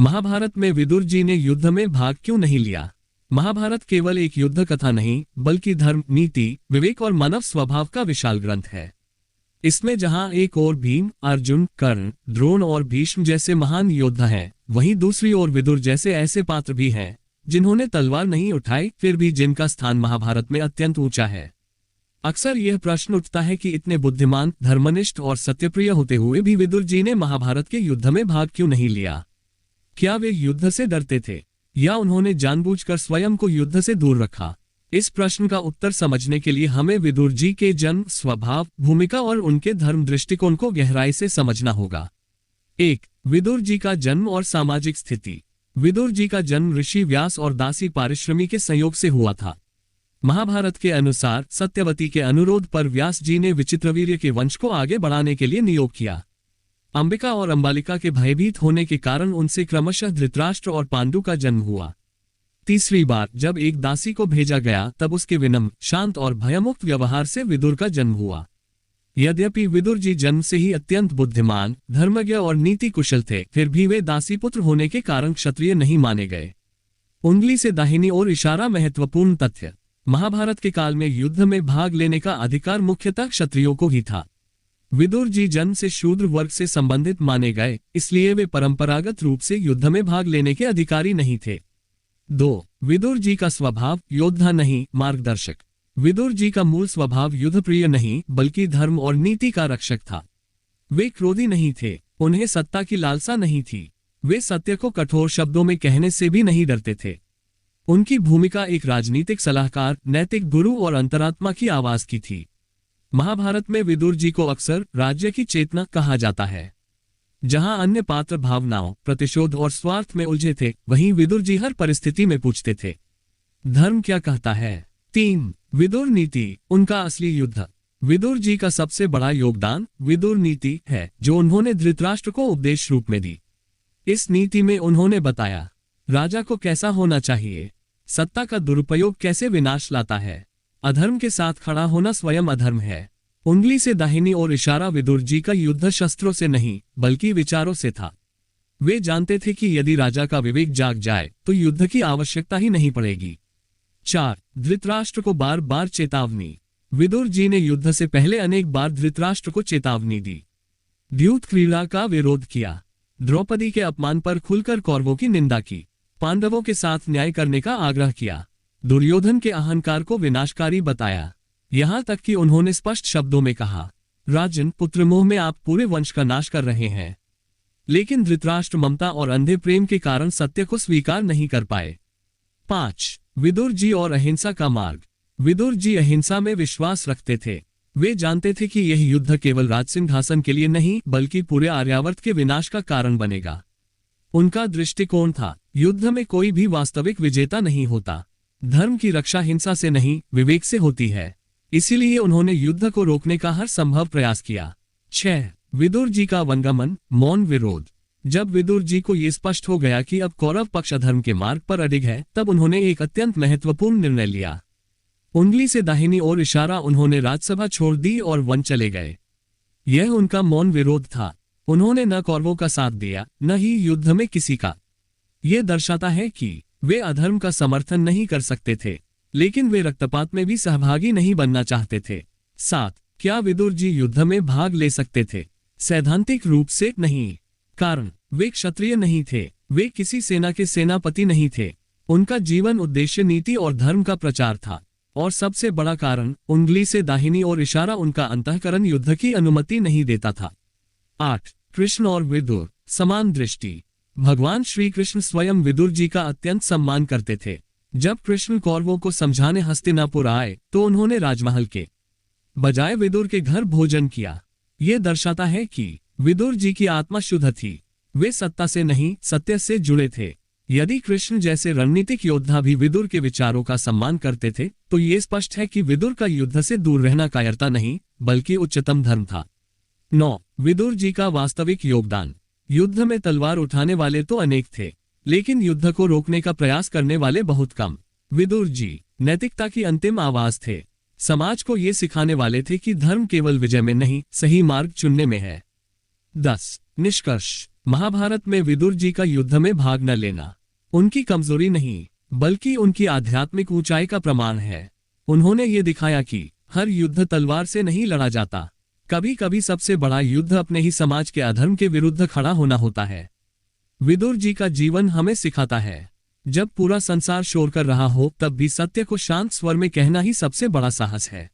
महाभारत में विदुर जी ने युद्ध में भाग क्यों नहीं लिया? महाभारत केवल एक युद्ध कथा नहीं, बल्कि धर्म, नीति, विवेक और मानव स्वभाव का विशाल ग्रंथ है। इसमें जहां एक ओर भीम, अर्जुन, कर्ण, द्रोण और भीष्म जैसे महान योद्धा हैं, वहीं दूसरी ओर विदुर जैसे ऐसे पात्र भी हैं जिन्होंने तलवार नहीं उठाई, फिर भी जिनका स्थान महाभारत में अत्यंत ऊंचा है। अक्सर यह प्रश्न उठता है कि इतने बुद्धिमान, धर्मनिष्ठ और सत्यप्रिय होते हुए भी विदुर जी ने महाभारत के युद्ध में भाग क्यों नहीं लिया? क्या वे युद्ध से डरते थे, या उन्होंने जानबूझकर स्वयं को युद्ध से दूर रखा? इस प्रश्न का उत्तर समझने के लिए हमें विदुर जी के जन्म, स्वभाव, भूमिका और उनके धर्म दृष्टिकोण को गहराई से समझना होगा। 1. विदुर जी का जन्म और सामाजिक स्थिति। विदुर जी का जन्म ऋषि व्यास और दासी पारिश्रमी के संयोग से हुआ था। महाभारत के अनुसार सत्यवती के अनुरोध पर व्यास जी ने विचित्रवीर्य के वंश को आगे बढ़ाने के लिए नियोग किया। अंबिका और अंबालिका के भयभीत होने के कारण उनसे क्रमशः धृतराष्ट्र और पांडु का जन्म हुआ। तीसरी बार जब एक दासी को भेजा गया, तब उसके विनम्र, शांत और भयमुक्त व्यवहार से विदुर का जन्म हुआ। यद्यपि विदुर जी जन्म से ही अत्यंत बुद्धिमान, धर्मज्ञ और नीति कुशल थे, फिर भी वे दासी पुत्र होने के कारण क्षत्रिय नहीं माने गए। उंगली से दाहिनी ओर इशारा महत्वपूर्ण तथ्य। महाभारत के काल में युद्ध में भाग लेने का अधिकार मुख्यतः क्षत्रियों को ही था। विदुर जी जन्म से शूद्र वर्ग से संबंधित माने गए, इसलिए वे परंपरागत रूप से युद्ध में भाग लेने के अधिकारी नहीं थे। 2. विदुर जी का स्वभाव, योद्धा नहीं, मार्गदर्शक। विदुर जी का मूल स्वभाव युद्धप्रिय नहीं, बल्कि धर्म और नीति का रक्षक था। वे क्रोधी नहीं थे, उन्हें सत्ता की लालसा नहीं थी। वे सत्य को कठोर शब्दों में कहने से भी नहीं डरते थे। उनकी भूमिका एक राजनीतिक सलाहकार, नैतिक गुरु और अंतरात्मा की आवाज की थी। महाभारत में विदुर जी को अक्सर राज्य की चेतना कहा जाता है। जहां अन्य पात्र भावनाओं, प्रतिशोध और स्वार्थ में उलझे थे, वहीं विदुर जी हर परिस्थिति में पूछते थे, धर्म क्या कहता है? 3. विदुर नीति, उनका असली युद्ध। विदुर जी का सबसे बड़ा योगदान विदुर नीति है, जो उन्होंने धृतराष्ट्र को उपदेश रूप में दी। इस नीति में उन्होंने बताया राजा को कैसा होना चाहिए, सत्ता का दुरुपयोग कैसे विनाश लाता है, अधर्म के साथ खड़ा होना स्वयं अधर्म है। उंगली से दाहिनी ओर इशारा विदुर जी का युद्ध शस्त्रों से नहीं, बल्कि विचारों से था। वे जानते थे कि यदि राजा का विवेक जाग जाए तो युद्ध की आवश्यकता ही नहीं पड़ेगी। 4. धृतराष्ट्र को बार बार चेतावनी। विदुर जी ने युद्ध से पहले अनेक बार धृतराष्ट्र को चेतावनी दी। द्यूत क्रीड़ा का विरोध किया, द्रौपदी के अपमान पर खुलकर कौरवों की निंदा की, पांडवों के साथ न्याय करने का आग्रह किया, दुर्योधन के अहंकार को विनाशकारी बताया। यहां तक कि उन्होंने स्पष्ट शब्दों में कहा, राजन, पुत्र मोह में आप पूरे वंश का नाश कर रहे हैं। लेकिन धृतराष्ट्र ममता और अंधे प्रेम के कारण सत्य को स्वीकार नहीं कर पाए। 5. विदुर जी और अहिंसा का मार्ग। विदुर जी अहिंसा में विश्वास रखते थे। वे जानते थे कि यह युद्ध केवल राजसिंहासन के लिए नहीं, बल्कि पूरे आर्यावर्त के विनाश का कारण बनेगा। उनका दृष्टिकोण था, युद्ध में कोई भी वास्तविक विजेता नहीं होता। धर्म की रक्षा हिंसा से नहीं, विवेक से होती है। इसीलिए उन्होंने युद्ध को रोकने का हर संभव प्रयास किया। 6. विदुर जी का वंगमन, मौन विरोध। जब विदुर जी को ये स्पष्ट हो गया कि अब कौरव पक्ष अधर्म के मार्ग पर अडिग है, तब उन्होंने एक अत्यंत महत्वपूर्ण निर्णय लिया। उंगली से दाहिनी ओर इशारा, उन्होंने राजसभा छोड़ दी और वन चले गए। यह उनका मौन विरोध था। उन्होंने न कौरवों का साथ दिया, न ही युद्ध में किसी का। यह दर्शाता है कि वे अधर्म का समर्थन नहीं कर सकते थे, लेकिन वे रक्तपात में भी सहभागी नहीं बनना चाहते थे। 7. क्या विदुर जी युद्ध में भाग ले सकते थे? सैद्धांतिक रूप से नहीं। कारण, वे क्षत्रिय नहीं थे, वे किसी सेना के सेनापति नहीं थे। उनका जीवन उद्देश्य नीति और धर्म का प्रचार था। और सबसे बड़ा कारण, उंगली से दाहिनी ओर इशारा, उनका अंतःकरण युद्ध की अनुमति नहीं देता था। 8. कृष्ण और विदुर, समान दृष्टि। भगवान श्री कृष्ण स्वयं विदुर जी का अत्यंत सम्मान करते थे। जब कृष्ण कौरवों को समझाने हस्तिनापुर आए, तो उन्होंने राजमहल के बजाय विदुर के घर भोजन किया। यह दर्शाता है कि विदुर जी की आत्मा शुद्ध थी। वे सत्ता से नहीं, सत्य से जुड़े थे। यदि कृष्ण जैसे रणनीतिक योद्धा भी विदुर के विचारों का सम्मान करते थे, तो ये स्पष्ट है कि विदुर का युद्ध से दूर रहना कायरता नहीं, बल्कि उच्चतम धर्म था। 9. विदुर जी का वास्तविक योगदान। युद्ध में तलवार उठाने वाले तो अनेक थे, लेकिन युद्ध को रोकने का प्रयास करने वाले बहुत कम। विदुर जी नैतिकता की अंतिम आवाज थे। समाज को ये सिखाने वाले थे कि धर्म केवल विजय में नहीं, सही मार्ग चुनने में है। 10. निष्कर्ष। महाभारत में विदुर जी का युद्ध में भाग न लेना उनकी कमजोरी नहीं, बल्कि उनकी आध्यात्मिक ऊंचाई का प्रमाण है। उन्होंने ये दिखाया कि हर युद्ध तलवार से नहीं लड़ा जाता, कभी कभी सबसे बड़ा युद्ध अपने ही समाज के अधर्म के विरुद्ध खड़ा होना होता है। विदुर जी का जीवन हमें सिखाता है, जब पूरा संसार शोर कर रहा हो तब भी सत्य को शांत स्वर में कहना ही सबसे बड़ा साहस है।